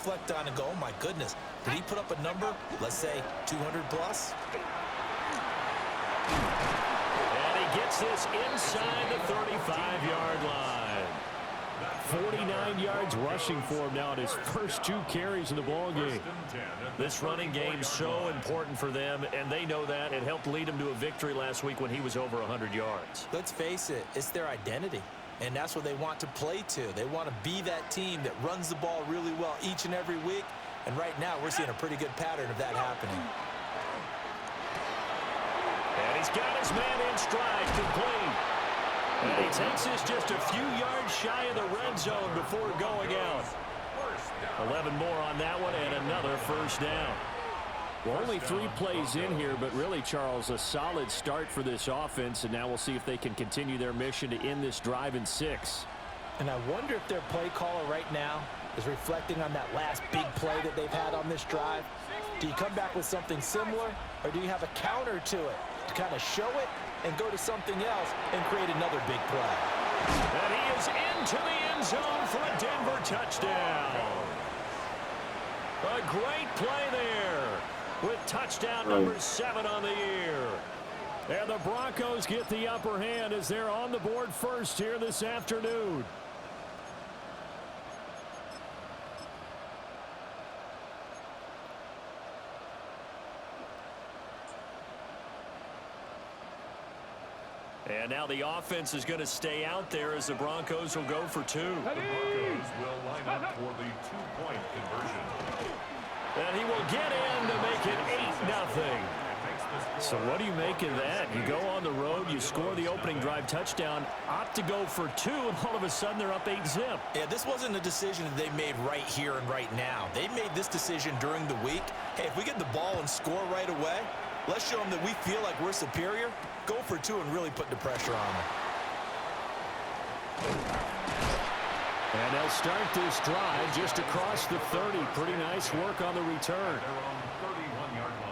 reflect on and go, oh my goodness, did he put up a number, let's say 200 plus? And he gets this inside the 35-yard line. 49 yards rushing for him now in his first 2 carries in the ballgame. This running game's so important for them, and they know that. It helped lead them to a victory last week when he was over 100 yards. Let's face it, it's their identity, and that's what they want to play to. They want to be that team that runs the ball really well each and every week, and right now we're seeing a pretty good pattern of that happening. And he's got his man in stride, complete. And he takes this just a few yards shy of the red zone before going out. 11 more on that one and another first down. Well, only 3 plays in here, but really, Charles, a solid start for this offense, and now we'll see if they can continue their mission to end this drive in 6. And I wonder if their play caller right now is reflecting on that last big play that they've had on this drive. Do you come back with something similar, or do you have a counter to it to kind of show it and go to something else and create another big play? And he is into the end zone for a Denver touchdown. A great play there with touchdown number 7 on the year. And the Broncos get the upper hand as they're on the board first here this afternoon. And now the offense is going to stay out there as the Broncos will go for 2. The Broncos will line up for the 2-point conversion. And he will get in to make it 8-0. So what do you make of that? You go on the road, you score the opening drive touchdown, opt to go for 2, and all of a sudden they're up 8-zip. Yeah, this wasn't a decision that they made right here and right now. They made this decision during the week. Hey, if we get the ball and score right away, let's show them that we feel like we're superior. Go for 2 and really put the pressure on them. And they'll start this drive just across the 30. Pretty nice work on the return. They're on the 31-yard line.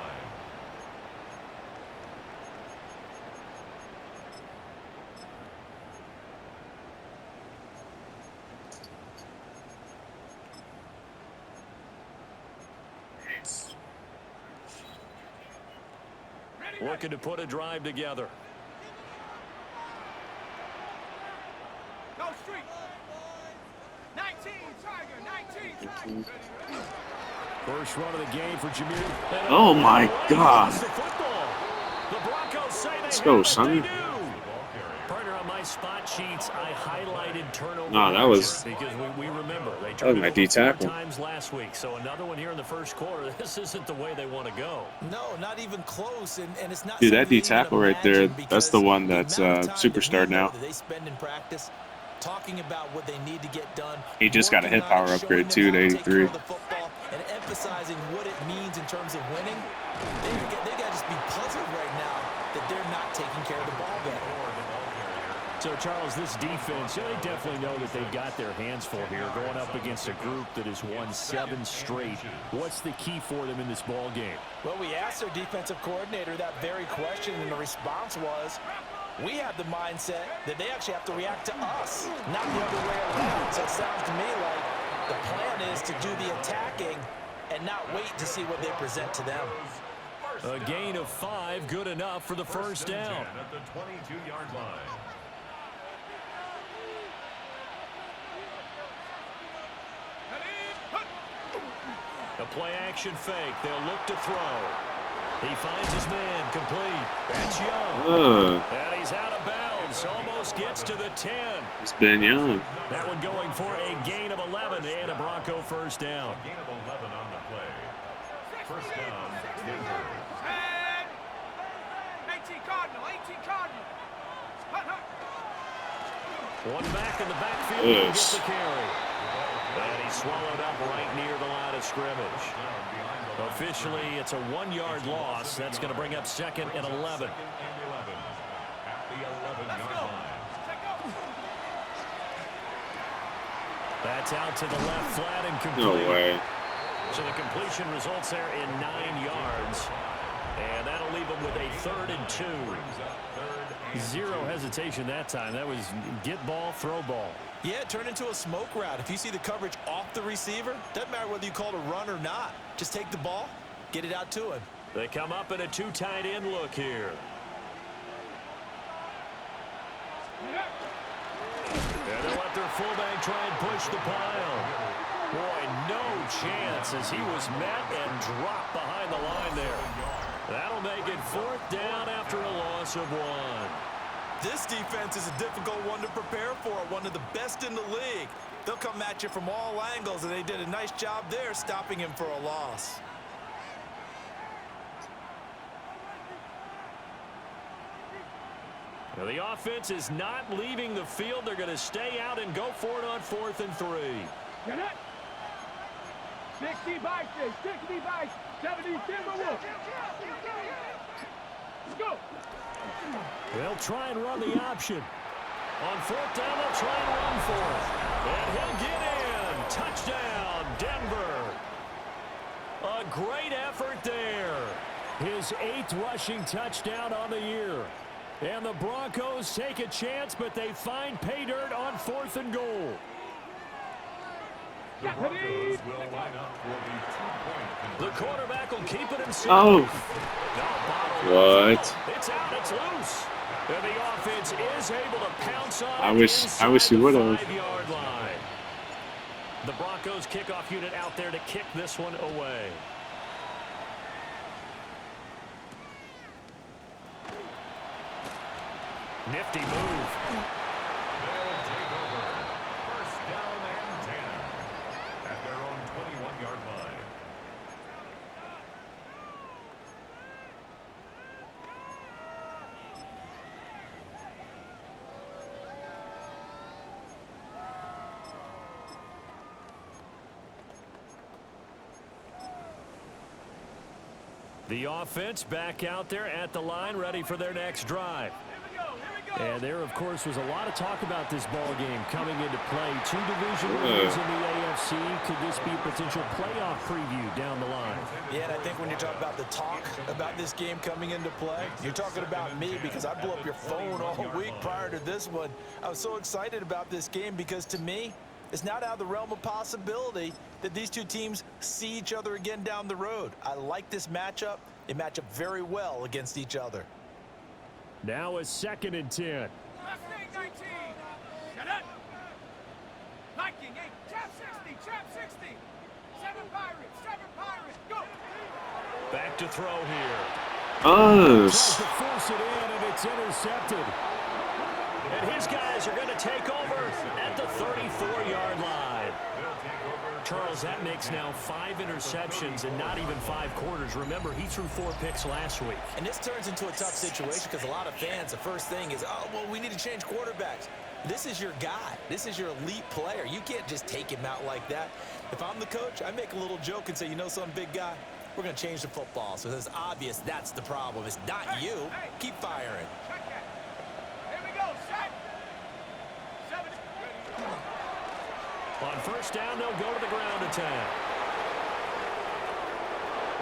Looking to put a drive together. Go street. 19 Tiger, 19 Tiger. First run of the game for Jameer. Oh my God. The Broncos say they Let's go, son. Partner, on my spot sheets, I highlighted turnover. No, that was because we remember they that was my D tackle. times last week. So another one here in the first quarter. This isn't the way they want to go. No, not even close, and it's not. Dude, that D tackle right there, that's the one that's superstar now. They spend in practice talking about what they need to get done. He just got a hit power upgrade too to 83. And emphasizing what it means in terms of winning. They got to just be puzzled right now that they're not taking care of the ball better. So, Charles, this defense, they definitely know that they've got their hands full here, going up against a group that has won 7 straight. What's the key for them in this ball game? Well, we asked their defensive coordinator that very question, and the response was, we have the mindset that they actually have to react to us, not the other way around. So it sounds to me like the plan is to do the attacking and not wait to see what they present to them. A gain of 5, good enough for the first down. At the 22-yard line. A play-action fake. They'll look to throw. He finds his man, complete. That's Young. And he's out of bounds. Almost gets to the 10. It's been Young. That one going for a gain of 11 and a Bronco first down. A gain of 11 on the play. First down, Denver. 18 Cardinal, 18 Cardinal. One back in the backfield. He gets the carry. And he's swallowed up right near the line of scrimmage. Officially, it's a 1-yard loss. That's going to bring up 2nd and 11. At the 11-yard line. That's out to the left flat and complete. No way. So the completion results there in 9 yards. And that'll leave them with a 3rd and 2. Zero hesitation that time. That was get ball, throw ball. Yeah, turn into a smoke route. If you see the coverage off the receiver, doesn't matter whether you call it a run or not. Just take the ball, get it out to him. They come up in a two tight end look here. And they'll let their fullback try and push the pile. Boy, no chance as he was met and dropped behind the line there. That'll make it 4th down after a loss of 1. This defense is a difficult one to prepare for, one of the best in the league. They'll come at you from all angles, and they did a nice job there stopping him for a loss. Now the offense is not leaving the field. They're going to stay out and go for it on 4th and 3. Get it. 60 by 60 by 70 Timberwolves. Let's go. They'll try and run the option. On 4th down, they'll try and run for it. And he'll get in. Touchdown, Denver. A great effort there. His 8th rushing touchdown on the year. And the Broncos take a chance, but they find pay dirt on 4th and goal. The Broncos will line up for the 2-point The conversion. quarterback will keep it himself. Oh, No, what? it's out, it's loose. And the offense is able to pounce on I wish he inside would the have. 5-yard line. The Broncos kickoff unit out there to kick this one away. Nifty move. They'll take over. 1st down and 10 at their own 21-yard line. The offense back out there at the line, ready for their next drive. And there, of course, was a lot of talk about this ball game coming into play. 2 division leaders in the AFC. Could this be a potential playoff preview down the line? Yeah, and I think when you talk about the talk about this game coming into play, you're talking about me because I blew up your phone all week prior to this one. I was so excited about this game because, to me, it's not out of the realm of possibility that these two teams see each other again down the road. I like this matchup. They match up very well against each other. Now a 2nd and 10. Last thing, 19. Get it. Viking, 8. Trap 60. Trap 60. 7 Pirates. Go. Back to throw here. Oh, Tries to force it in, and it's intercepted. And his guys are going to take over at the 34-yard line. Charles, that makes now 5 interceptions and not even 5 quarters. Remember, he threw 4 picks last week. And this turns into a tough situation because a lot of fans, the first thing is, oh, well, we need to change quarterbacks. This is your guy. This is your elite player. You can't just take him out like that. If I'm the coach, I make a little joke and say, you know something, big guy? We're going to change the football. So it's obvious that's the problem. It's not you. Keep firing. Check that. Here we go. Set. 7. On 1st down, they'll go to the ground attack.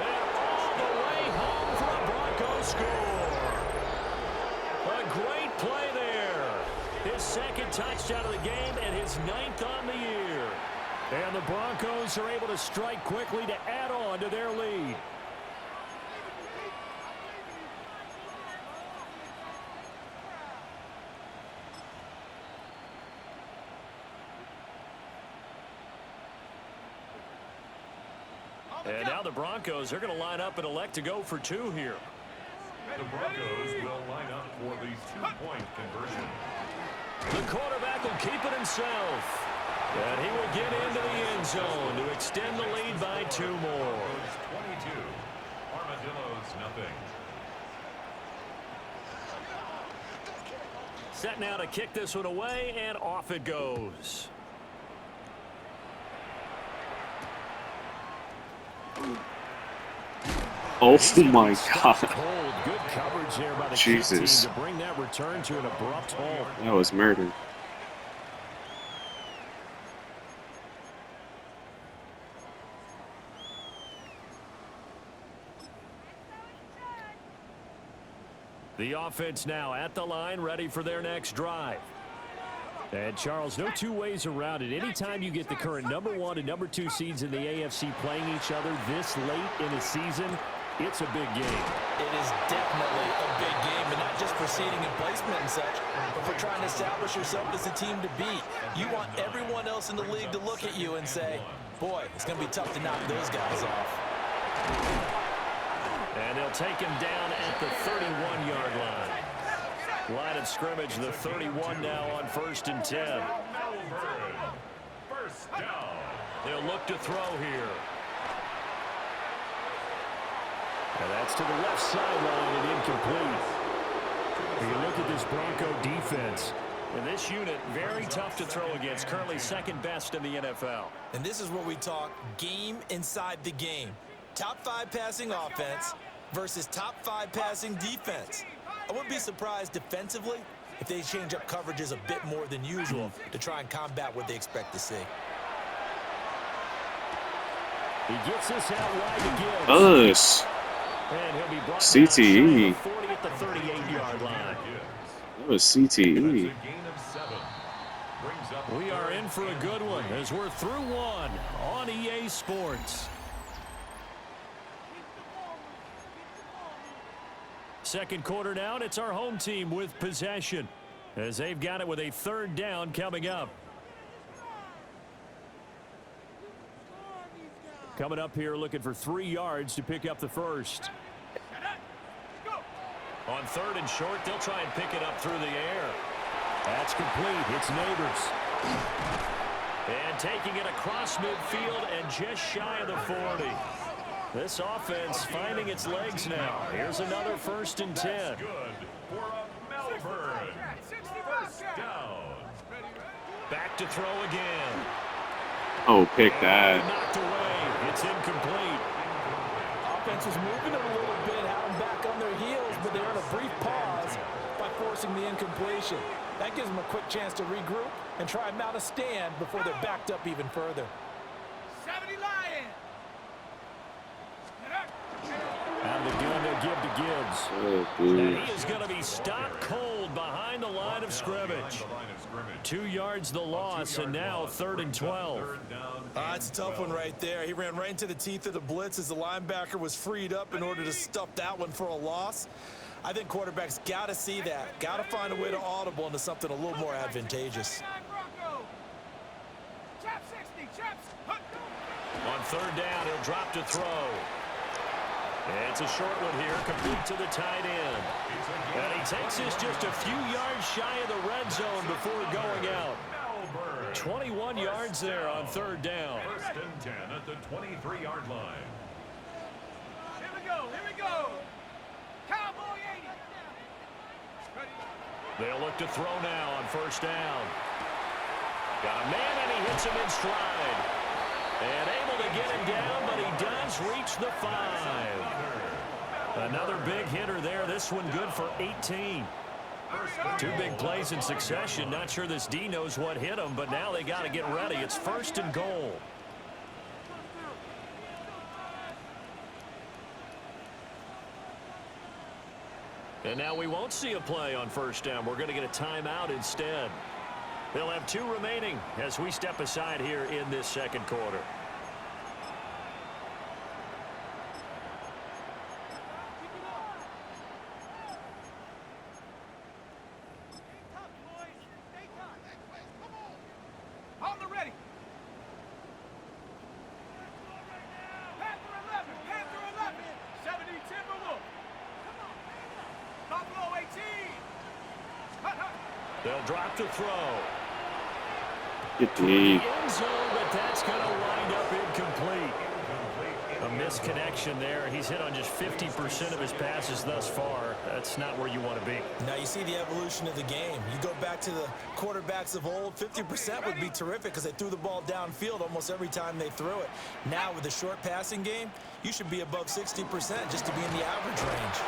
And all the way home for a Broncos score. A great play there. His 2nd touchdown of the game and his 9th on the year. And the Broncos are able to strike quickly to add on to their lead. And now the Broncos are going to line up and elect to go for 2 here. The Broncos will line up for the 2-point conversion. The quarterback will keep it himself. And he will get into the end zone to extend the lead by 2 more. 22. Armadillos, nothing. Set now to kick this one away, and off it goes. oh my God. Cold. Good coverage there by the Jesus. team to bring that return to an abrupt halt. That was murder. The offense now at the line, ready for their next drive. And, Charles, no two ways around it. Anytime you get the current #1 and #2 seeds in the AFC playing each other this late in the season, it's a big game. It is definitely a big game, but not just for seeding and placement and such, but for trying to establish yourself as a team to beat. You want everyone else in the league to look at you and say, boy, it's going to be tough to knock those guys off. And they'll take him down at the 31-yard line. Line of scrimmage, the 31 now on 1st and 10. First down. They'll look to throw here. And that's to the left sideline and incomplete. When you look at this Bronco defense, and this unit, very tough to throw against, currently second best in the NFL. And this is where we talk game inside the game. Top 5 passing offense versus top 5 passing defense. I wouldn't be surprised defensively if they change up coverages a bit more than usual to try and combat what they expect to see. He gets this out wide to Gibbs. Us. And he'll be brought CTE. down 40 at the 38-yard line. That was CTE. We are in for a good one as we're through one on EA Sports. Second quarter now, and it's our home team with possession as they've got it with a 3rd down coming up. Coming up here looking for 3 yards to pick up the first. On 3rd and short, they'll try and pick it up through the air. That's complete. It's Neighbors. And taking it across midfield and just shy of the 40. This offense finding its legs now. Here's another 1st and 10. Good for a Melbourne. First down. Back to throw again. Oh, pick that. Knocked away. It's incomplete. Offense was moving it a little bit, had them back on their heels, but they earned a brief pause by forcing the incompletion. That gives them a quick chance to regroup and try and mount a stand before they're backed up even further. 70 Lions. Out of the gun, they'll give to Gibbs. Oh, And dude. he is going to be stopped cold behind the line of scrimmage. 2 yards the loss, and now 3rd and 12. It's a tough one right there. He ran right into the teeth of the blitz as the linebacker was freed up in order to stuff that one for a loss. I think quarterbacks got to see that. Got to find a way to audible into something a little more advantageous. On 3rd down, he'll drop to throw. It's a short one here, complete to the tight end. And he takes this just a few yards shy of the red zone before going out. 21 yards there on 3rd down. 1st and 10 at the 23-yard line. Here we go. Here we go. Cowboy 80. They'll look to throw now on 1st down. Got a man, and he hits him in stride. And able to get him down, but he does reach the 5. Another big hitter there. This one good for 18. 2 big plays in succession. Not sure this D knows what hit him, but now they got to get ready. It's 1st and goal. And now we won't see a play on 1st down. We're going to get a timeout instead. They'll have 2 remaining as we step aside here in this 2nd quarter. On the ready. Panther 11. Panther 11. 70 Timberwolf. Buffalo 18. They'll drop to throw. Get deep. End zone, but that's going to wind up incomplete. A misconnection there. He's hit on just 50% of his passes thus far. That's not where you want to be. Now you see the evolution of the game. You go back to the quarterbacks of old, 50% would be terrific because they threw the ball downfield almost every time they threw it. Now with the short passing game, you should be above 60% just to be in the average range.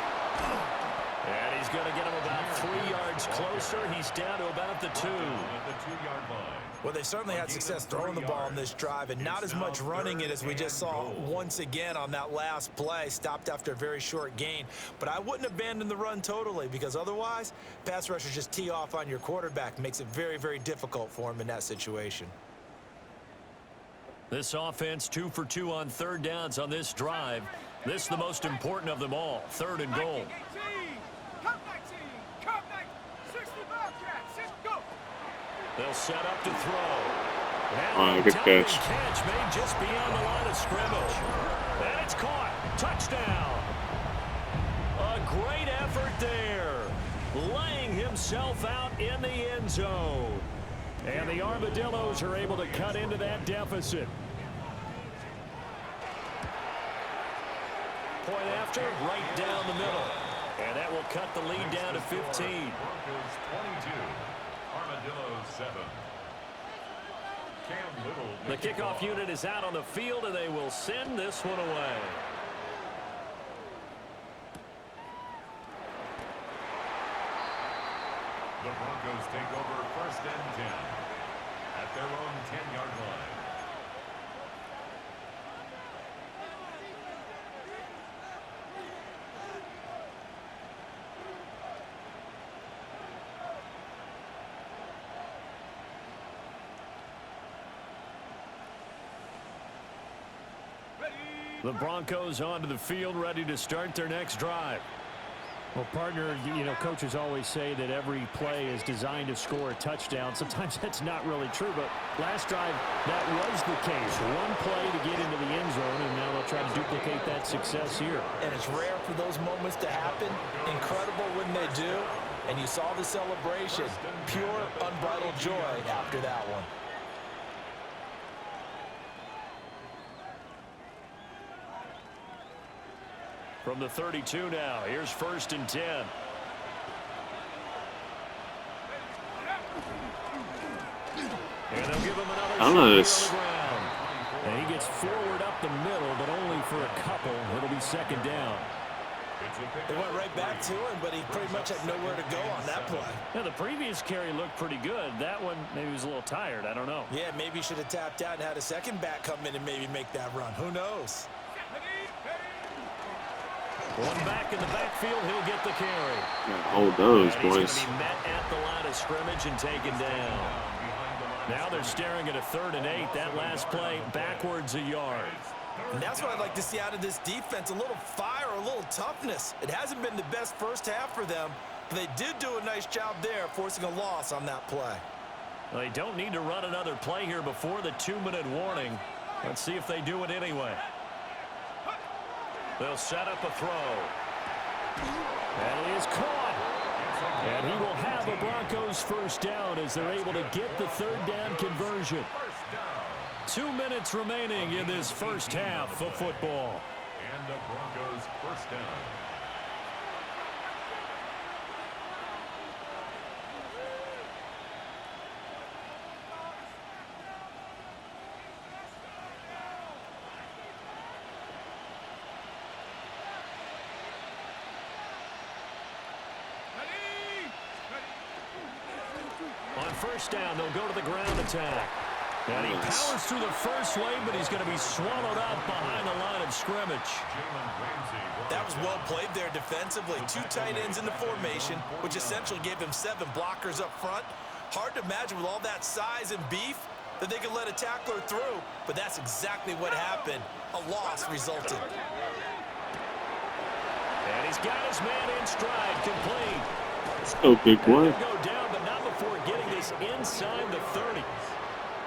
And he's going to get him about 3 yards closer. He's down to about the 2. At the 2-yard line. Well, they certainly had success throwing the ball on this drive and not as much running it as we just saw once again on that last play. Stopped after a very short gain. But I wouldn't abandon the run totally, because otherwise, pass rushers just tee off on your quarterback. Makes it very, very difficult for him in that situation. This offense 2 for 2 on 3rd downs on this drive. This is the most important of them all. 3rd and goal. They'll set up to throw. Oh, good catch. Catch made just beyond the line of scrimmage. And it's caught. Touchdown. A great effort there. Laying himself out in the end zone. And the Armadillos are able to cut into that deficit. Point after, right down the middle. And that will cut the lead down to 15. Broncos 22. Armadillos 7. Cam Little. The kickoff unit is out on the field, and they will send this one away. The Broncos take over 1st and 10 at their own 10-yard line. The Broncos onto the field, ready to start their next drive. Well, partner, you know, coaches always say that every play is designed to score a touchdown. Sometimes that's not really true, but last drive, that was the case. One play to get into the end zone, and now they'll try to duplicate that success here. And it's rare for those moments to happen. Incredible when they do. And you saw the celebration. Pure, unbridled joy after that one. From the 32 now, here's 1st and 10. And they'll give him another I don't know shot this. on the ground. And he gets forward up the middle, but only for a couple. It'll be 2nd down. They went right back to him, but he pretty much had nowhere to go on that play. Now, the previous carry looked pretty good. That one, maybe he was a little tired. I don't know. Yeah, maybe he should have tapped out and had a second back come in and maybe make that run. Who knows? One back in the backfield, he'll get the carry. Hold those, And boys. he's going to be met at the line of scrimmage and taken down. Now they're staring at a 3rd and 8. That last play backwards a yard. And that's what I'd like to see out of this defense, a little fire, a little toughness. It hasn't been the best first half for them, but they did do a nice job there, forcing a loss on that play. They don't need to run another play here before the 2-minute warning. Let's see if they do it anyway. They'll set up a throw. And it is caught. And he will have a Broncos 1st down as they're able to get the 3rd down conversion. 2 minutes remaining in this first half of football. And the Broncos 1st down. On 1st down, they'll go to the ground attack. And he powers through the first wave, but he's going to be swallowed up behind the line of scrimmage. That was well played there defensively. 2 tight ends in the formation, which essentially gave him 7 blockers up front. Hard to imagine with all that size and beef that they could let a tackler through, but that's exactly what happened. A loss resulted. And he's got his man in stride, complete. Let's go, big boy. Go down, but not before getting this inside the 30.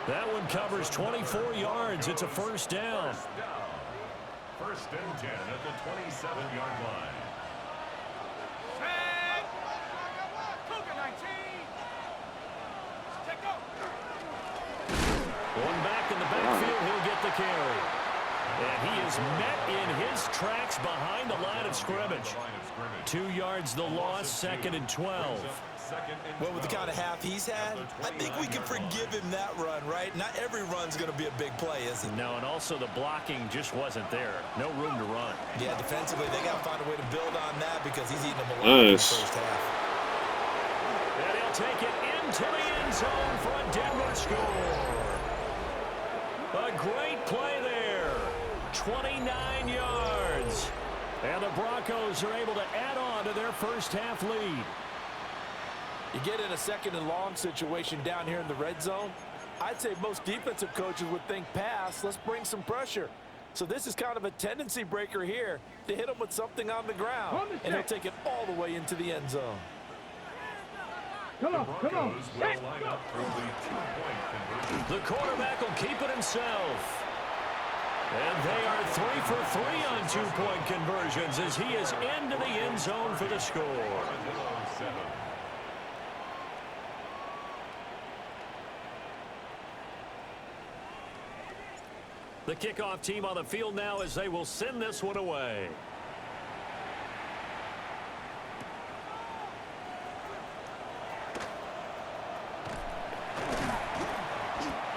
That one covers 24 yards. It's a 1st down. 1st and 10 at the 27-yard line. Set. Cougar 19. Take go. One back in the backfield, he'll get the carry. And he is met in his tracks behind the line of scrimmage. 2 yards the loss, 2nd and 12. Well, with the kind of half he's had, I think we can forgive him that run, right? Not every run's going to be a big play, is it? No, and also the blocking just wasn't there. No room to run. Yeah, defensively, they got to find a way to build on that because he's eating them alive in the first half. And he'll take it into the end zone for a Denver score. A great play there. 29 yards. And the Broncos are able to add on to their first half lead. You get in a 2nd and long situation down here in the red zone, I'd say most defensive coaches would think pass, let's bring some pressure. So this is kind of a tendency breaker here to hit him with something on the ground, and he'll take it all the way into the end zone. Come on. The quarterback will keep it himself. And they are 3 for 3 on 2-point conversions as he is into the end zone for the score. The kickoff team on the field now as they will send this one away.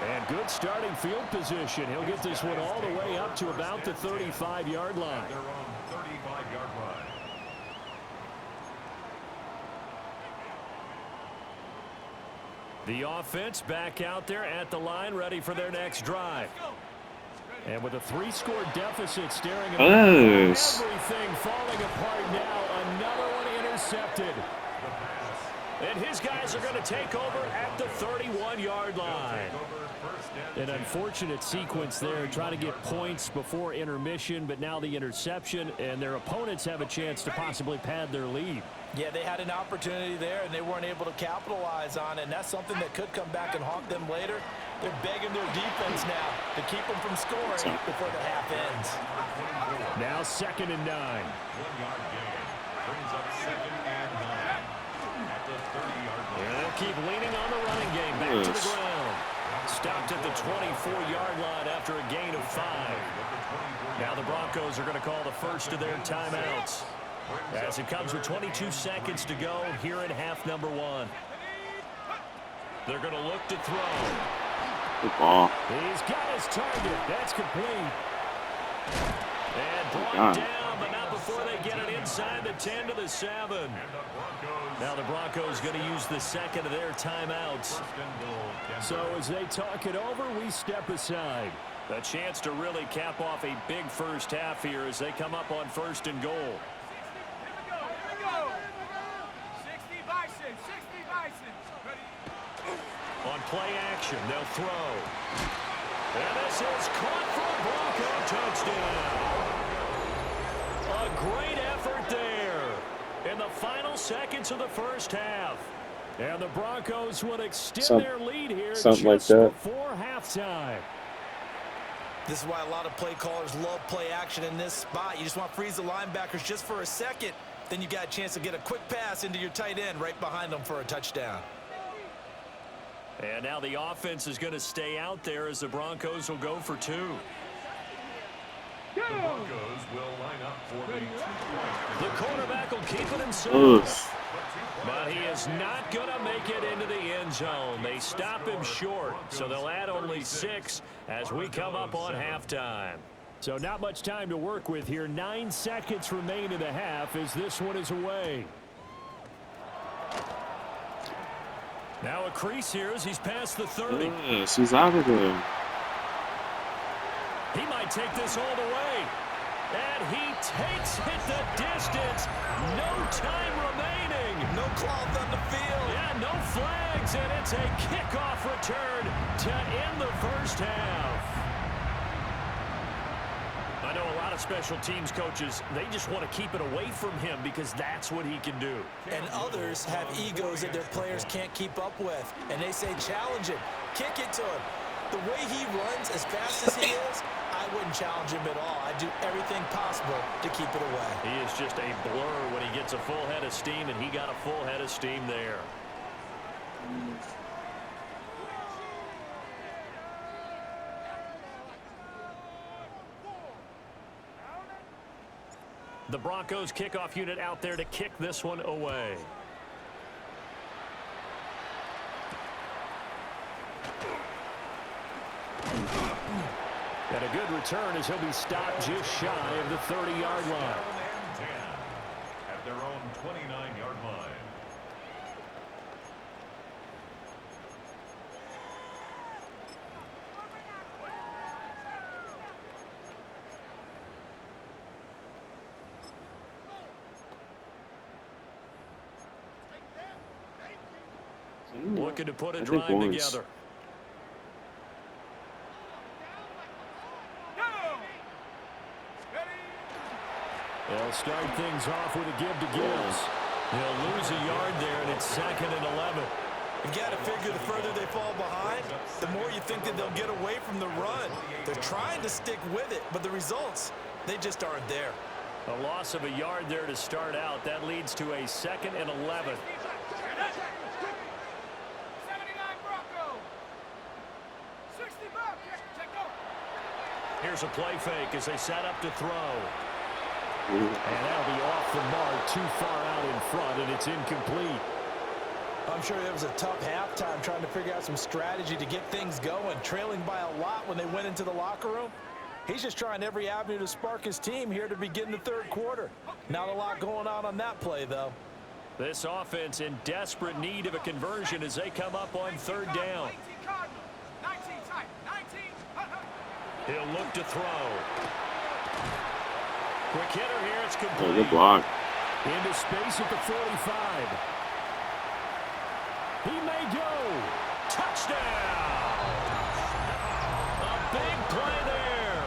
And good starting field position. He'll get this one all the way up to about the 35-yard line. They're on 35-yard line. The offense back out there at the line, ready for their next drive. And with a 3-score deficit staring at everything falling apart now, another one intercepted. And his guys are going to take over at the 31-yard line. An unfortunate sequence there, trying to get points before intermission, but now the interception, and their opponents have a chance to possibly pad their lead. Yeah, they had an opportunity there, and they weren't able to capitalize on it, and that's something that could come back and haunt them later. They're begging their defense now to keep them from scoring before the half ends. Now 2nd and 9. 1-yard gain. Brings up 2nd and 9. At the 30-yard line. And they'll keep leaning on the running game back to the ground. Stopped at the 24-yard line after a gain of 5. Now the Broncos are going to call the first of their timeouts as it comes with 22 seconds to go here in half number 1. They're going to look to throw. Good ball. He's got his target. That's complete. And brought down, but not before they get it inside the 10 to the 7. Now the Broncos going to use the second of their timeouts. So as they talk it over, we step aside. A chance to really cap off a big first half here as they come up on 1st and goal. Here we go. 60 Bison, 60 Bison. Ready? On play action, they'll throw. And this is caught for a Bronco touchdown. A great effort there in the final seconds of the first half. And the Broncos would extend their lead here just before halftime. This is why a lot of play callers love play action in this spot. You just want to freeze the linebackers just for a second. Then you got a chance to get a quick pass into your tight end right behind them for a touchdown. And now the offense is going to stay out there as the Broncos will go for 2. The Broncos will line up for the 2-point. The quarterback will keep it himself. But he is not going to make it into the end zone. They stop him short, so they'll add only 6 as we come up on halftime. So not much time to work with here. 9 seconds remain in the half as this one is away. Now a crease here as he's past the 30. Yes, he's out of there. He might take this all the way. And he takes it the distance. No time remaining. No cloth on the field. Yeah, no flags, and it's a kickoff return to end the first half. I know a lot of special teams coaches, they just want to keep it away from him because that's what he can do. And others have egos that their players can't keep up with. And they say, challenge him, kick it to him. The way he runs as fast as he is, I wouldn't challenge him at all. I'd do everything possible to keep it away. He is just a blur when he gets a full head of steam, and he got a full head of steam there. The Broncos kickoff unit out there to kick this one away. And a good return as he'll be stopped just shy of the 30-yard line. At their own 29-yard line. Looking to put a drive together. They'll start things off with a give to Gibbs. They'll lose a yard there, and it's 2nd and 11. You got to figure the further they fall behind, the more you think that they'll get away from the run. They're trying to stick with it, but the results, they just aren't there. A loss of a yard there to start out. That leads to a 2nd and 11. 79 Broncos. 60 bucks. Check go. Here's a play fake as they set up to throw. And that'll be off the mark, too far out in front, and it's incomplete. I'm sure it was a tough halftime trying to figure out some strategy to get things going, trailing by a lot when they went into the locker room. He's just trying every avenue to spark his team here to begin the third quarter. Not a lot going on that play, though. This offense in desperate need of a conversion as they come up on 3rd down. 19 tight. 19. He'll look to throw. Quick hitter here, it's complete. Oh, good block. Into space at the 45. He may go. Touchdown! A big play there.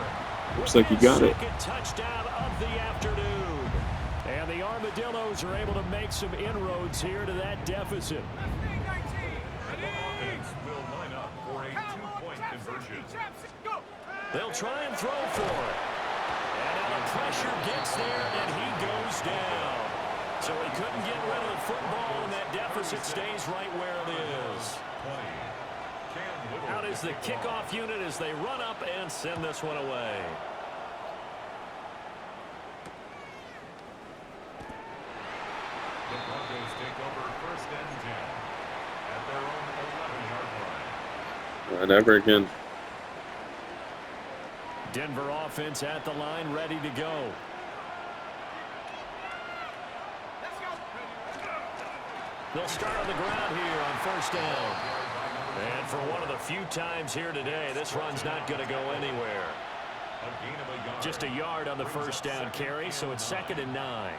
Looks like you got it. Second touchdown of the afternoon. And the Armadillos are able to make some inroads here to that deficit. Offense will line up for a 2-point conversion. They'll try and throw for it. And now the pressure gets there, and he goes down. So he couldn't get rid of the football, and that deficit stays right where it is. Out is the kickoff unit as they run up and send this one away. The Broncos take over 1st and 10 at their own 11-yard line. Never again. Denver offense at the line, ready to go. They'll start on the ground here on 1st down. And for one of the few times here today, this run's not going to go anywhere. Just a yard on the 1st down carry, so it's 2nd and 9.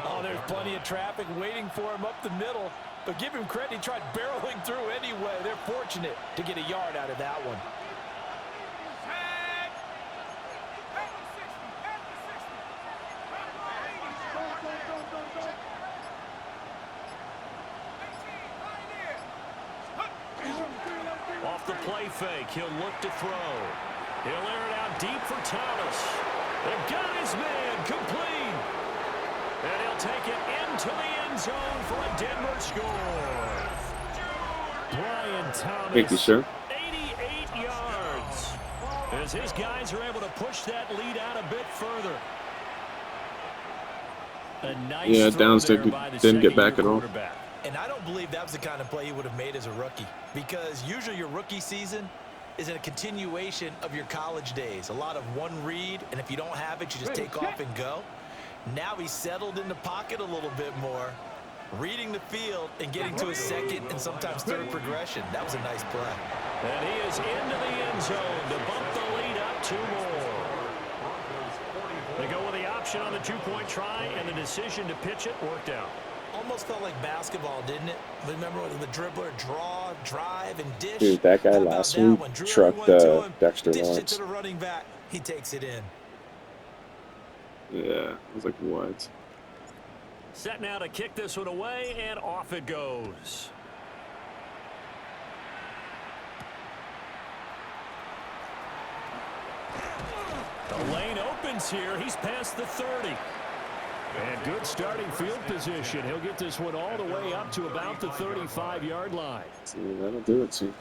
Oh, there's plenty of traffic waiting for him up the middle. But give him credit, he tried barreling through anyway. They're fortunate to get a yard out of that one. Off the play fake, he'll look to throw. He'll air it out deep for Thomas. They've got his man complete. And he'll take it into the end zone for a Denver score. Brian Thomas, Thank you, sir. 88 yards. As his guys are able to push that lead out a bit further. A nice Downs throw there by the didn't get back at all. quarterback. And I don't believe that was the kind of play he would have made as a rookie, because usually your rookie season is in a continuation of your college days. A lot of one read, and if you don't have it, you just take off and go. Now he's settled in the pocket a little bit more, reading the field and getting to his 2nd and sometimes 3rd progression. That was a nice play. And he is into the end zone to bump the lead up 2 more. They go with the option on the 2-point try, and the decision to pitch it worked out. Almost felt like basketball, didn't it? Remember when the dribbler draw, drive, and dish? Dude, that guy How about last that week one? Drew trucked everyone to him, Dexter dished it Lawrence. to the running back. He takes it in. Yeah, I was like, what? Set now to kick this one away, and off it goes. The lane opens here. He's past the 30. And good starting field position. He'll get this one all the way up to about the 35-yard line. See, that'll do it, see.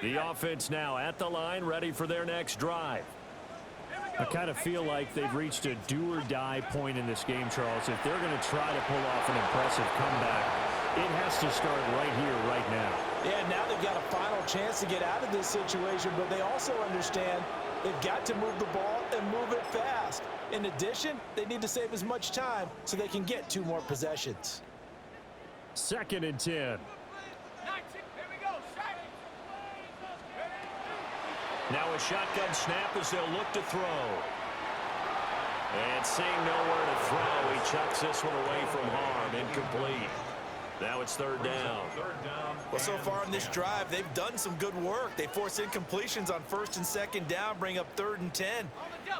The offense now at the line, ready for their next drive. I kind of feel like they've reached a do-or-die point in this game, Charles. If they're going to try to pull off an impressive comeback, it has to start right here, right now. Yeah, now they've got a final chance to get out of this situation, but they also understand they've got to move the ball and move it fast. In addition, they need to save as much time so they can get 2 more possessions. 2nd and 10. Now a shotgun snap as they'll look to throw. And seeing nowhere to throw, he chucks this one away from harm. Incomplete. Now it's 3rd down. Well, so far in this drive, they've done some good work. They force incompletions on 1st and 2nd down, bring up 3rd and 10.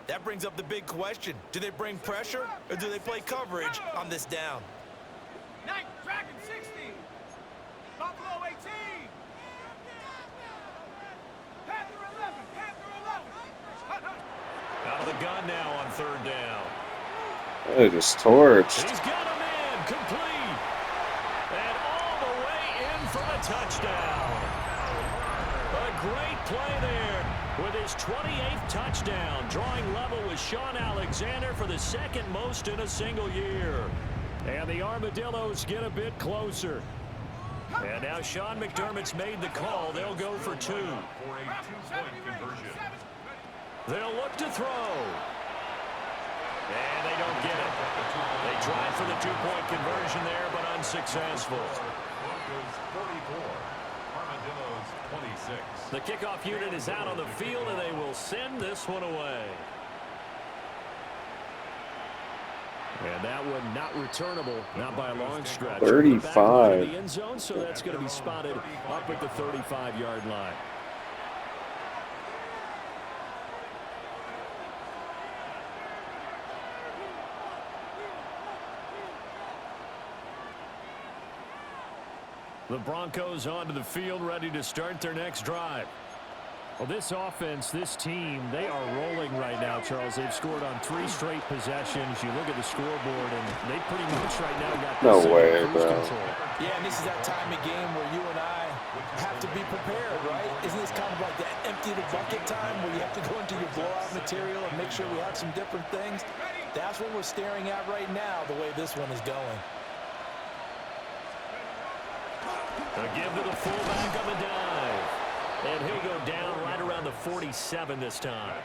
That brings up the big question. Do they bring pressure or do they play coverage on this down? Dragon 60. Buffalo 18. Panther 11. Panther 11. Out of the gun now on 3rd down. They just torched. He's got him in. Complete. And all the way in for the touchdown. A great play there with his 28th touchdown. Drawing level with Sean Alexander for the 2nd most in a single year. And the Armadillos get a bit closer. And now Sean McDermott's made the call. They'll go for 2. For a 2-point conversion. They'll look to throw. And they don't get it. They tried for the 2-point conversion there, but unsuccessful. Broncos 44. Armadillos 26. The kickoff unit is out on the field, and they will send this one away. And that one not returnable, not by a long stretch. 35. The end zone, so that's going to be spotted up at the 35-yard line. The Broncos onto the field, ready to start their next drive. Well, this offense, this team, they are rolling right now, Charles. They've scored on 3 straight possessions. You look at the scoreboard, and they pretty much right now got No this way, cruise bro. control. Yeah, and this is that time of game where you and I have to be prepared, right? Isn't this kind of like that empty the bucket time where you have to go into your blowout material and make sure we have some different things? That's what we're staring at right now, the way this one is going. A give to the fullback on the dive. And he'll go down right around the 47 this time.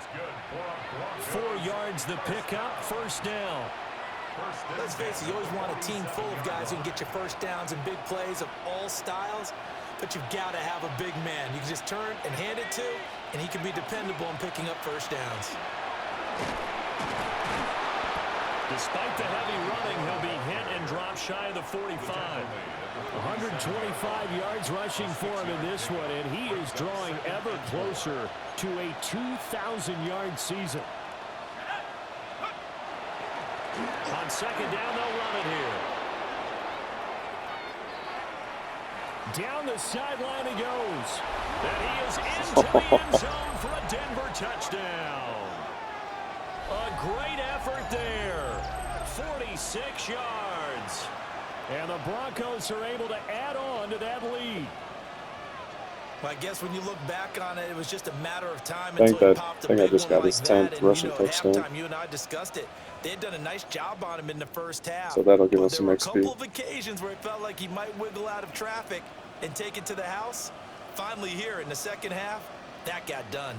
4 yards the pickup, 1st down. Let's face it, you always want a team full of guys who can get you first downs and big plays of all styles, but you've got to have a big man you can just turn and hand it to, and he can be dependable in picking up first downs. Despite the heavy running, he'll be hit and drop shy of the 45. 125 yards rushing for him in this one, and he is drawing ever closer to a 2,000-yard season. On 2nd down, they'll run it here. Down the sideline he goes. And he is into the end zone for a Denver touchdown. A great effort there. 46 yards. And the Broncos are able to add on to that lead. Well, I guess when you look back on it, it was just a matter of time I until he popped a big just one got his like that. 10th And, rushing at touchdown. halftime, you and I discussed it. They had done a nice job on him in the first half. So that'll give But us some there were XP. a couple of occasions where it felt like he might wiggle out of traffic and take it to the house. Finally here in the second half, that got done.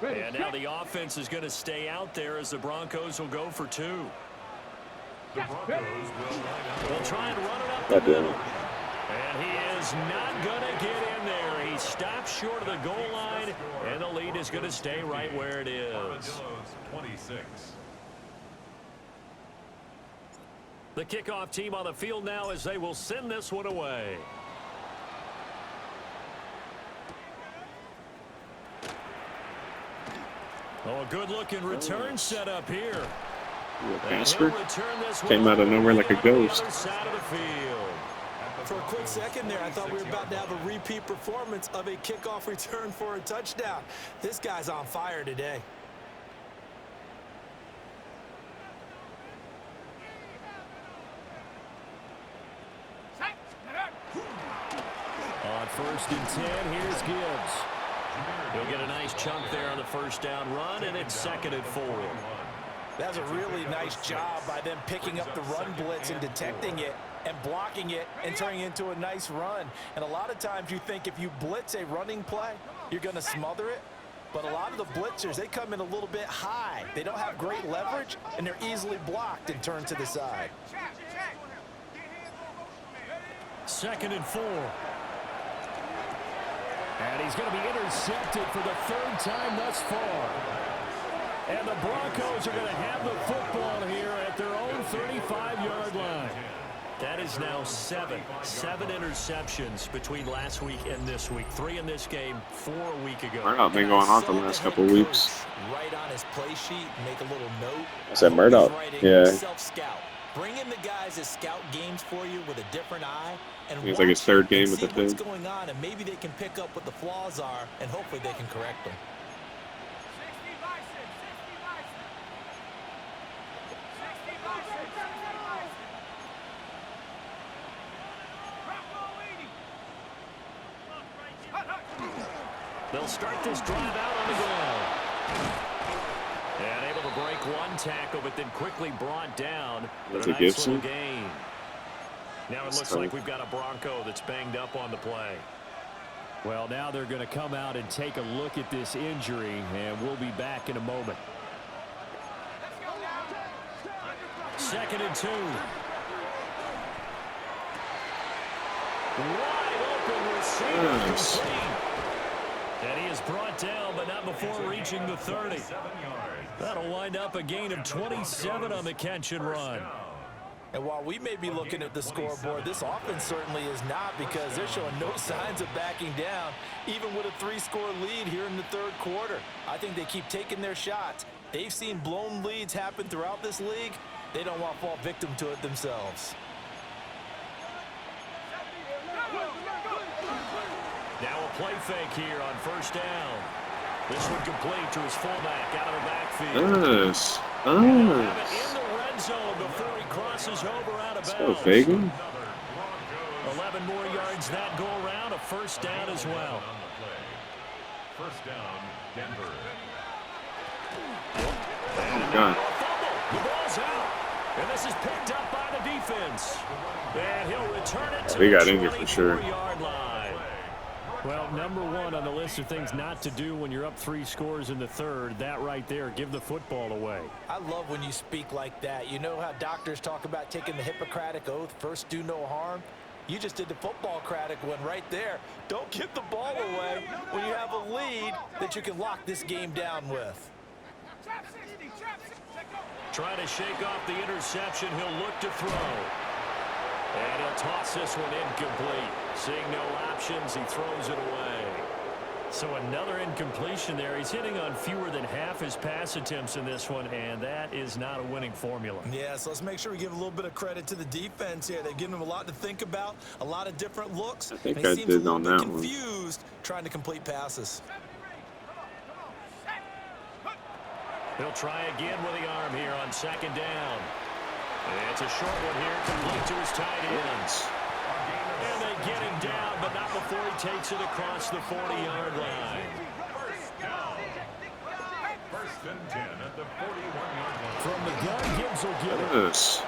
And now the offense is going to stay out there as the Broncos will go for 2. The Broncos will line up. They'll try and run it up the That did. middle. And he is not going to get in there. He stops short of the goal line, and the lead is going to stay right where it is. Armadillos 26. The kickoff team on the field now as they will send this one away. Oh, a good-looking return set up here. You a And bastard. he'll return this Came one out of nowhere like a on the other ghost. side of the field. For a quick second there, I thought we were about to have a repeat performance of a kickoff return for a touchdown. This guy's on fire today. On 1st and 10, here's Gibbs. He'll get a nice chunk there on the first down run, and it's 2nd and 4. That's a really nice job by them picking up the run blitz and detecting it and blocking it and turning it into a nice run. And a lot of times you think if you blitz a running play, you're going to smother it. But a lot of the blitzers, they come in a little bit high. They don't have great leverage, and they're easily blocked and turned to the side. 2nd and 4. And he's going to be intercepted for the 3rd time thus far. And the Broncos are going to have the football here at their own 35-yard line. That is now 7 interceptions between last week and this week. 3 in this game, 4 a week ago. Murdoch been going off the last couple of weeks. Right on his play sheet, make a little note. I said Murdoch. Yeah. Self-scout. Bring in the guys that scout games for you with a different eye. And it's like his 3rd game with the thing. What's going on, and maybe they can pick up what the flaws are, and hopefully they can correct them. They'll start this drive out on the ground. And able to break one tackle, but then quickly brought down. That's a a nice little Gibson. gain. Now it looks like we've got a Bronco that's banged up on the play. Well, now they're going to come out and take a look at this injury, and we'll be back in a moment. 2nd and 2. Wide open receiver complete. And he is brought down, but not before reaching the 30. That'll wind up a gain of 27 on the catch and run. And while we may be looking at the scoreboard, this offense certainly is not, because they're showing no signs of backing down, even with a 3-score lead here in the 3rd quarter. I think they keep taking their shots. They've seen blown leads happen throughout this league. They don't want to fall victim to it themselves. Now a play fake here on 1st down. This one complete to his fullback out of the backfield. Yes. In the red zone before he crosses over out of bounds. Go Fagan. 11 more yards that go around. A 1st down as well. 1st down, Denver. Oh, God. The ball's out. And this is picked up by the defense. And he'll return it to They got the injured for sure. 24-yard line. Well, number 1 on the list of things not to do when you're up 3 scores in the 3rd, that right there, give the football away. I love when you speak like that. You know how doctors talk about taking the Hippocratic Oath, first do no harm? You just did the football-cratic one right there. Don't give the ball away when you have a lead that you can lock this game down with. Trying to shake off the interception. He'll look to throw. And he'll toss this one incomplete. Seeing no options, he throws it away. So another incompletion there. He's hitting on fewer than half his pass attempts in this one, and that is not a winning formula. Yeah, so let's make sure we give a little bit of credit to the defense here. They've given him a lot to think about, a lot of different looks. I think and I he seems did a on little that bit one. confused trying to complete passes. He'll try again with the arm here on 2nd down. And it's a short one here, complete to his tight ends. And they get him down, but not before he takes it across the 40-yard line. 1st and 10 at the 41-yard line. From the gun, Gibbs will get it. Yes.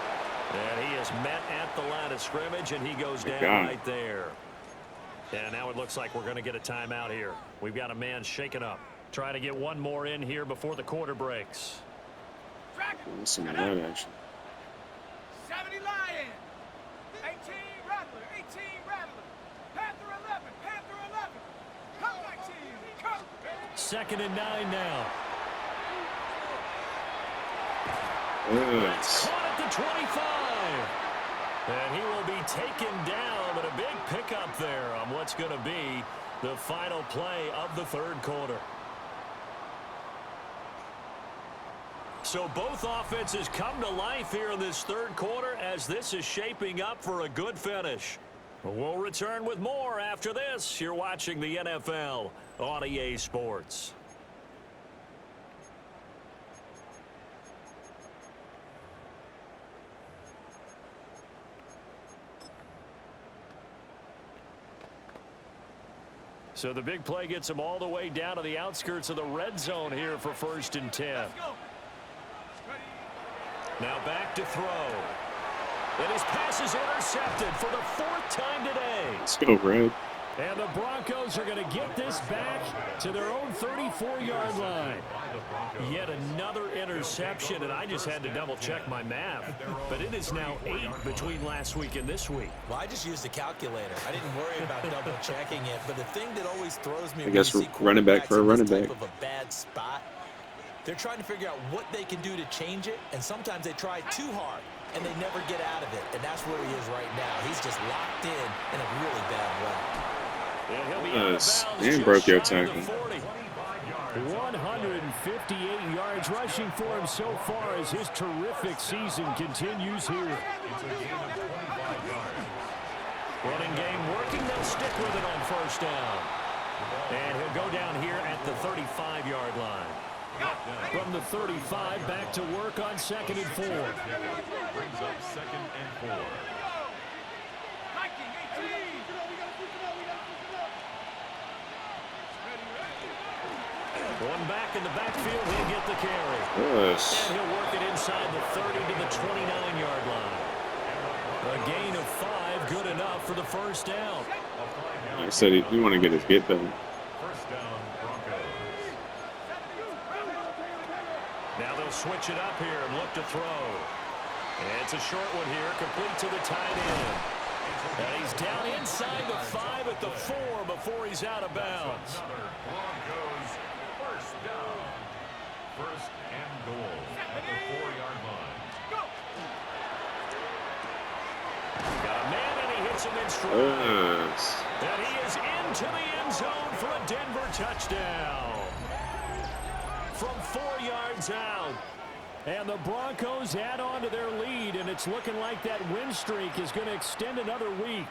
And he is met at the line of scrimmage, and he goes down God. right there. And now it looks like we're going to get a timeout here. We've got a man shaken up. Trying to get one more in here before the quarter breaks. Listen to that action. 70 Lion, 18 Rattler, 18 Rattler, Panther 11, Panther 11, come 19, come. 2nd and 9 now. Yes. Caught at the 25. And he will be taken down, but a big pickup there on what's going to be the final play of the 3rd quarter. So both offenses come to life here in this 3rd quarter as this is shaping up for a good finish. We'll return with more after this. You're watching the NFL on EA Sports. So the big play gets him all the way down to the outskirts of the red zone here for 1st and 10. Now back to throw. And his pass is intercepted for the 4th time today. Let's go, Red. And the Broncos are going to get this back to their own 34-yard line. Yet another interception, and I just had to double-check my math. But it is now 8 between last week and this week. Well, I just used a calculator. I didn't worry about double-checking it. But the thing that always throws me I guess when you see running back for a quarterbacks in running this back. type of a bad spot, they're trying to figure out what they can do to change it, and sometimes they try too hard, and they never get out of it. And that's where he is right now. He's just locked in a really bad way. And he'll be out of bounds and broke your just shy of tackle. the 40. 158 yards rushing for him so far as his terrific season continues here. Running game working. They'll stick with it on 1st down. And he'll go down here at the 35-yard line. From the 35, back to work on 2nd and 4. Brings up 2nd and 4. One back in the backfield, he'll get the carry. Yes. And he'll work it inside the 30 to the 29-yard line. A gain of 5, good enough for the 1st down. Like I said, you want to get his get back. 1st down, Broncos. Now they'll switch it up here and look to throw. And it's a short one here, complete to the tight end. And he's down inside the 5 at the 4 before he's out of bounds. Another Broncos 1st down. 1st and goal at the 4-yard line. Got a man and he hits him in stride. Yes. And he is into the end zone for a Denver touchdown. From 4 yards out. And the Broncos add on to their lead, and it's looking like that win streak is going to extend another week.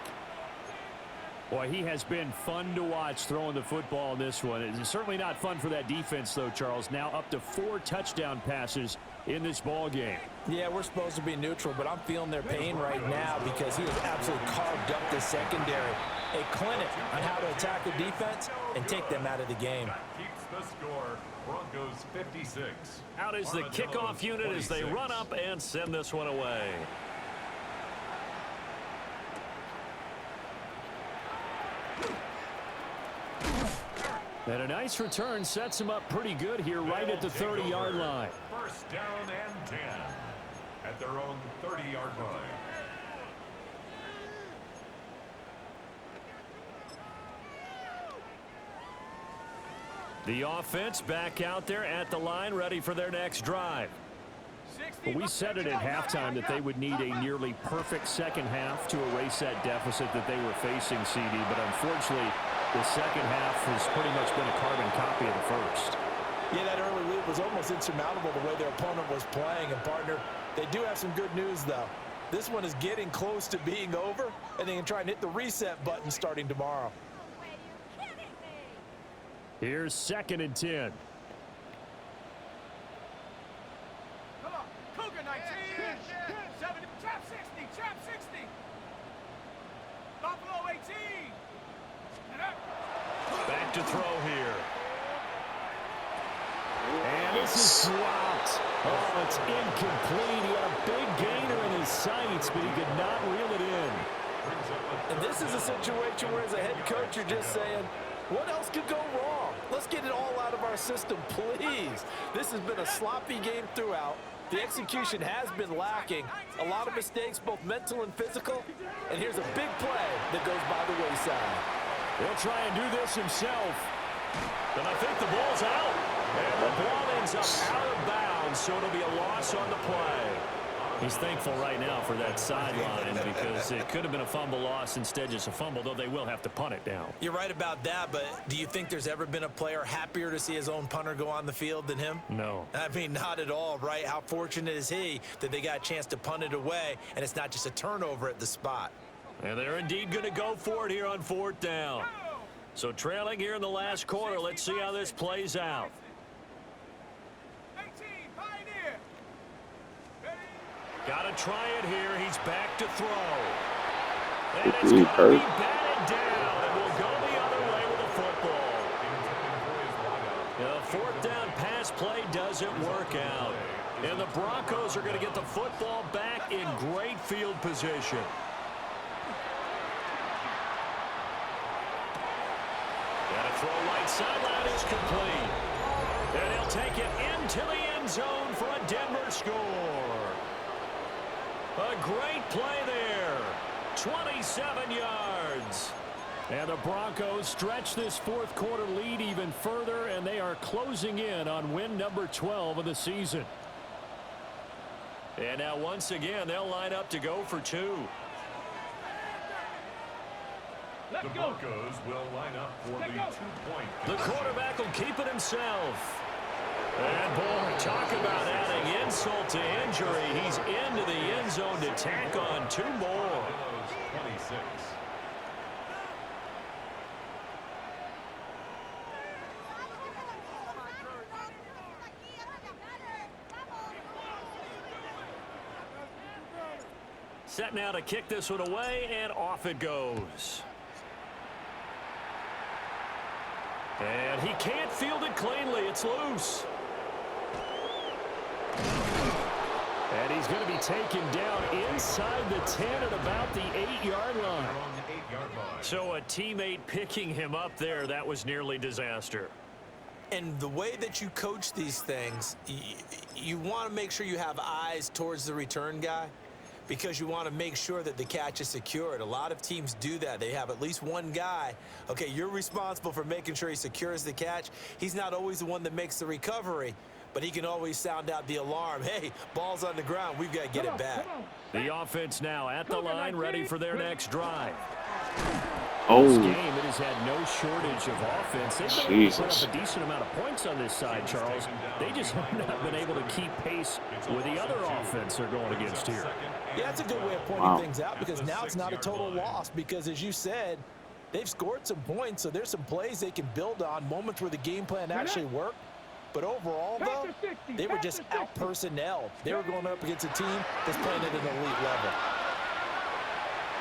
Boy, he has been fun to watch throwing the football in this one. It's certainly not fun for that defense, though, Charles. Now up to 4 touchdown passes in this ball game. Yeah, we're supposed to be neutral, but I'm feeling their pain right now because he has absolutely carved up the secondary. A clinic on how to attack the defense and take them out of the game. That keeps the score. Broncos 56. Out is the kickoff unit as they run up and send this one away. And a nice return sets him up pretty good here right at the 30-yard line. 1st down and 10 at their own 30-yard line. The offense back out there at the line, ready for their next drive. Well, we said it at halftime that they would need a nearly perfect second half to erase that deficit that they were facing, CD. But unfortunately, the second half has pretty much been a carbon copy of the first. Yeah, that early lead was almost insurmountable the way their opponent was playing. And, partner, they do have some good news, though. This one is getting close to being over, and they can try and hit the reset button starting tomorrow. Here's 2nd and 10. Come on, Cougar 19. 7, trap 60, trap 60. Buffalo 18. Back to throw here. And this is dropped. Oh, it's incomplete. He had a big gainer in his sights, but he could not reel it in. And this is a situation where, as a head coach, you're just saying, what else could go wrong? Let's get it all out of our system, please. This has been a sloppy game throughout. The execution has been lacking. A lot of mistakes, both mental and physical. And here's a big play that goes by the wayside. He'll try and do this himself. And I think the ball's out. And the ball ends up out of bounds, so it'll be a loss on the play. He's thankful right now for that sideline because it could have been a fumble loss, instead just a fumble, though they will have to punt it down. You're right about that, but do you think there's ever been a player happier to see his own punter go on the field than him? No. I mean, not at all, right? How fortunate is he that they got a chance to punt it away, and it's not just a turnover at the spot. And they're indeed going to go for it here on 4th down. So trailing here in the last quarter, let's see how this plays out. 18, Pioneer. Got to try it here. He's back to throw. And it's Ooh, going to be batted down, and we'll go the other way with a didn't work out. And the Broncos are going to get the football back in great field position. And a throw right sideline is complete. And he'll take it into the end zone for a Denver score. A great play there. 27 yards. And the Broncos stretch this fourth quarter lead even further, and they are closing in on win number 12 of the season. And now once again, they'll line up to go for two. The Broncos will line up for the 2-point. The quarterback will keep it himself. And boy, talk about adding insult to injury. He's into the end zone to tack on two more. 26. Set now to kick this one away, and off it goes. And he can't field it cleanly. It's loose. And he's going to be taken down inside the 10 at about the 8-yard line. So a teammate picking him up there, that was nearly disaster. And the way that you coach these things, you want to make sure you have eyes towards the return guy, because you want to make sure that the catch is secured. A lot of teams do that. They have at least one guy. Okay, you're responsible for making sure he secures the catch. He's not always the one that makes the recovery, but he can always sound out the alarm. Hey, ball's on the ground. We've got to get it back. The offense now at the line, ready for their next drive. Oh. This game, it has had no shortage of offense. They've been able to put up a decent amount of points on this side, Charles. They just have not been able to keep pace with the other offense they're going against here. Yeah, that's a good way of pointing things out, because now it's not a total loss, because as you said, they've scored some points, so there's some plays they can build on, moments where the game plan actually worked. But overall, though, they were just out-personnelled. They were going up against a team that's playing at an elite level.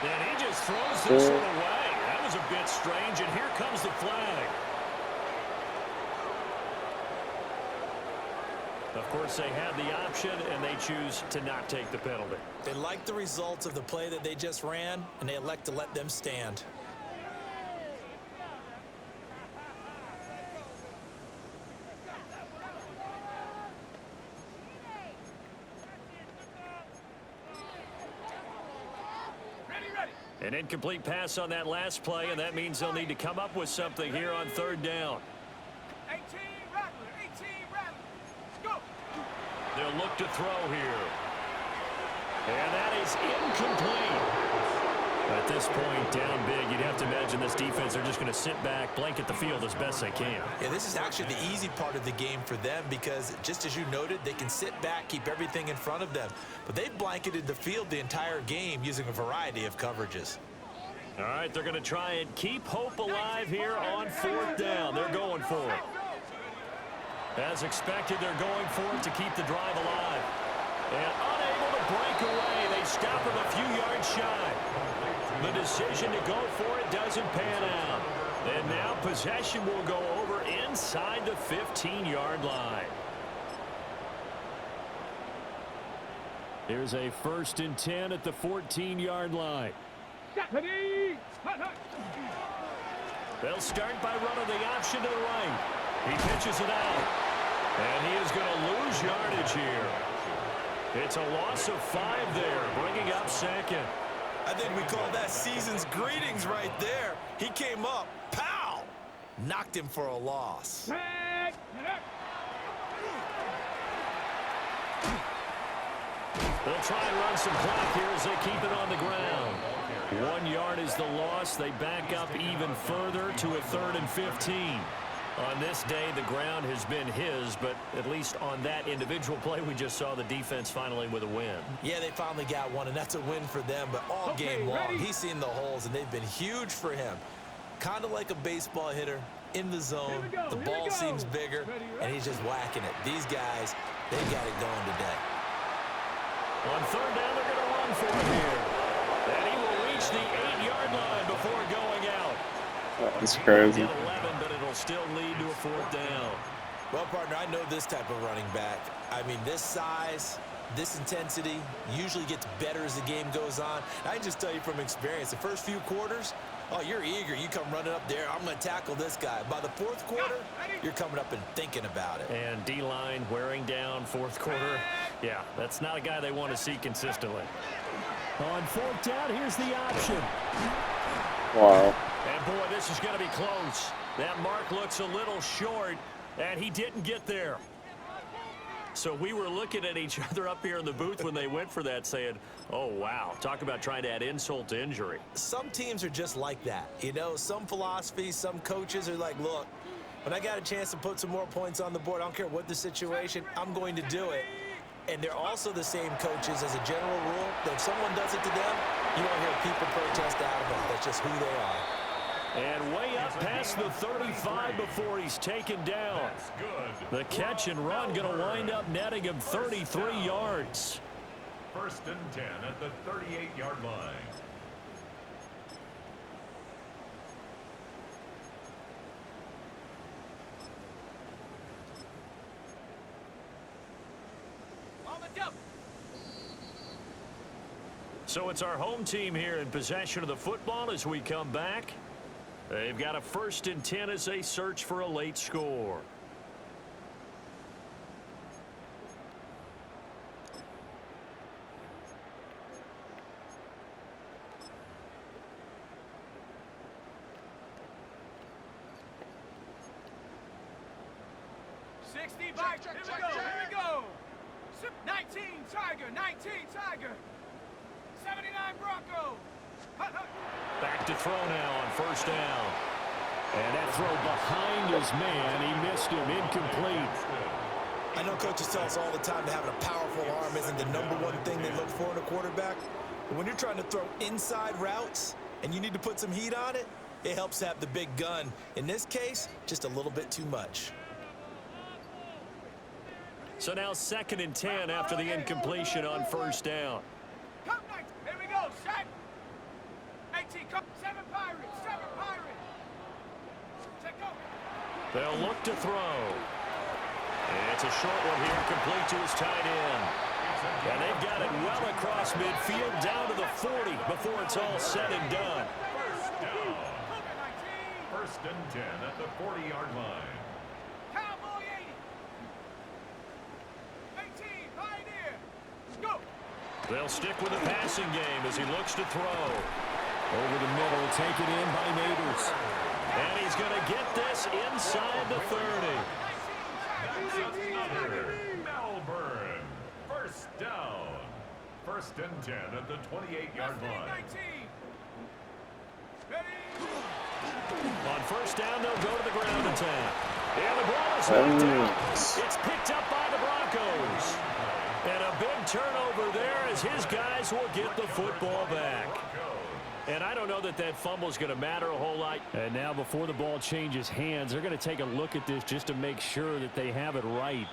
And he just throws this one away. That was a bit strange, and here comes the flag. Of course, they had the option, and they choose to not take the penalty. They like the results of the play that they just ran, and they elect to let them stand. An incomplete pass on that last play, and that means they'll need to come up with something here on third down. 18 Rattler, go! They'll look to throw here. And that is incomplete. At this point, down big, you'd have to imagine this defense, they're just going to sit back, blanket the field as best they can. Yeah, this is actually the easy part of the game for them, because just as you noted, they can sit back, keep everything in front of them. But they've blanketed the field the entire game using a variety of coverages. All right, they're going to try and keep hope alive here on fourth down. They're going for it. As expected, they're going for it to keep the drive alive. And unable to break away, they stop him a few yards shy. The decision to go for it doesn't pan out. And now possession will go over inside the 15-yard line. Here's a 1st and 10 at the 14-yard line. They'll start by running the option to the right. He pitches it out. And he is going to lose yardage here. It's a loss of 5 there, bringing up second. I think we call that season's greetings right there. He came up, pow! Knocked him for a loss. They'll try and run some clock here as they keep it on the ground. 1 yard is the loss. They back up even further to a 3rd and 15. On this day, the ground has been his, but at least on that individual play, we just saw the defense finally with a win. Yeah, they finally got one, and that's a win for them. But all game long, he's seen the holes, and they've been huge for him. Kind of like a baseball hitter in the zone. The ball seems bigger, and he's just whacking it. These guys, they got it going today. On third down, they're going to run for it here. And he will reach the 8-yard line before going out. That's crazy. 11, but it'll still lead to a 4th down. Well, partner, I know this type of running back. I mean, this size, this intensity usually gets better as the game goes on. I can just tell you from experience, the first few quarters, oh, you're eager. You come running up there. I'm going to tackle this guy. By the fourth quarter, you're coming up and thinking about it. And D-line wearing down fourth quarter. Yeah, that's not a guy they want to see consistently. On fourth down, here's the option. Wow. And, boy, this is going to be close. That mark looks a little short, and he didn't get there. So we were looking at each other up here in the booth when they went for that saying, oh, wow, talk about trying to add insult to injury. Some teams are just like that. You know, some philosophies, some coaches are like, look, when I got a chance to put some more points on the board, I don't care what the situation, I'm going to do it. And they're also the same coaches as a general rule that if someone does it to them, you don't hear people protest out of it. That's just who they are. And way up past the 35 before he's taken down. The catch and run going to wind up netting him 33 yards. First and 10 at the 38-yard line. So it's our home team here in possession of the football as we come back. They've got a first and 10 as they search for a late score. Here we go. 19 Tiger, 19 Tiger. 79 Broncos. Back to throw now on first down. And that throw behind his man. He missed him. Incomplete. I know coaches tell us all the time that having a powerful arm isn't the #1 thing they look for in a quarterback. But when you're trying to throw inside routes and you need to put some heat on it, it helps to have the big gun. In this case, just a little bit too much. So now second and 10 after the incompletion on first down. Come next. Here we go. Set. 18. Come. 7 Pirates. 7 Pirates. Check go. They'll look to throw. It's a short one here, complete to his tight end. And they've got it well across midfield, down to the 40 before it's all said and done. First down. First and 10 at the 40-yard line. Cowboy 80. 18. Pioneer. Go. They'll stick with the passing game as he looks to throw. Over the middle, taken in by Neighbors. And he's going to get this inside the 30. Melbourne. First down. First and 10 at the 28-yard line. On first down, they'll go to the ground attack. And the ball is knocked out. It's picked up by the Broncos. And a big turnover there as his guys will get the football back. And I don't know that that fumble is going to matter a whole lot. And now before the ball changes hands, they're going to take a look at this just to make sure that they have it right.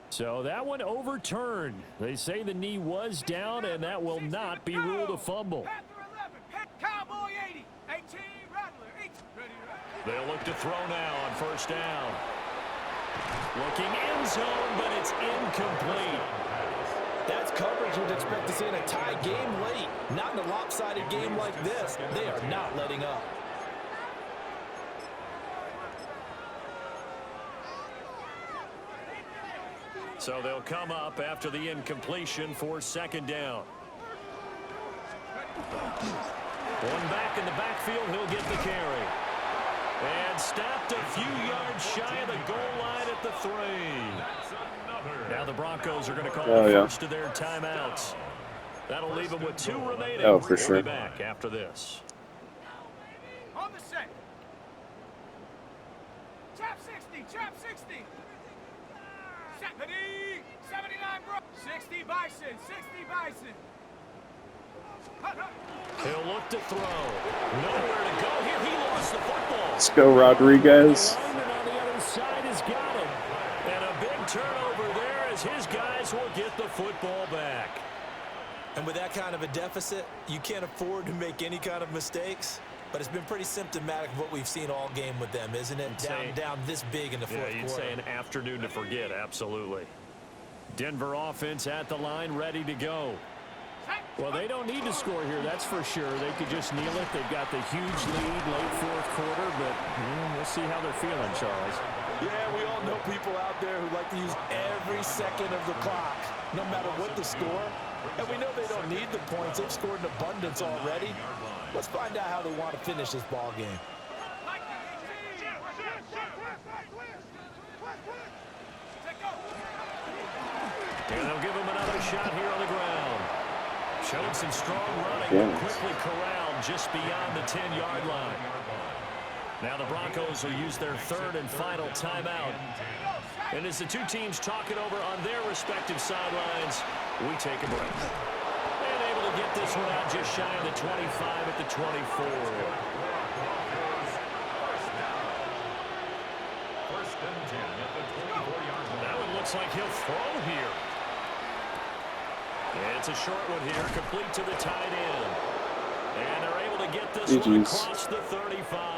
So that one overturned. They say the knee was down, and that will not be ruled a fumble. Cowboy 80. 18 Rattler. 8. They'll look to throw now on first down. Looking end zone, but it's incomplete. That's coverage you'd expect to see in a tie game late. Not in a lopsided game like this. They are not letting up. So they'll come up after the incompletion for second down. One back in the backfield, he'll get the carry. And stopped a few yards shy of the goal line at the 3. Now the Broncos are going to call the first of their timeouts. That'll leave them with 2 remaining. Oh, for sure. We'll be back after this. On the set. Chap 60. Chap 60. 79 bro. 60 Bison. 60 Bison. He'll look to throw. Nowhere to go here. He lost the football. Let's go, Rodriguez. The lineman on the other side has got it. And a big turnover there as his guys will get the football back. And with that kind of a deficit, you can't afford to make any kind of mistakes. But it's been pretty symptomatic of what we've seen all game with them, isn't it? Down this big in the fourth quarter. Yeah, you'd say an afternoon to forget, absolutely. Denver offense at the line, ready to go. Well, they don't need to score here, that's for sure. They could just kneel it. They've got the huge lead late fourth quarter, but we'll see how they're feeling, Charles. Yeah, we all know people out there who like to use every second of the clock, no matter what the score. And we know they don't need the points. They've scored in abundance already. Let's find out how they want to finish this ball game. And they'll give him another shot here on the ground. Showed some strong running, but quickly corralled just beyond the 10-yard line. Now the Broncos will use their third and final timeout. And as the two teams talk it over on their respective sidelines, we take a break. And able to get this one out just shy of the 25 at the 24. First and 10 at the 24-yard line. That one looks like he'll throw here. And it's a short one here, complete to the tight end. And they're able to get this one across the 35.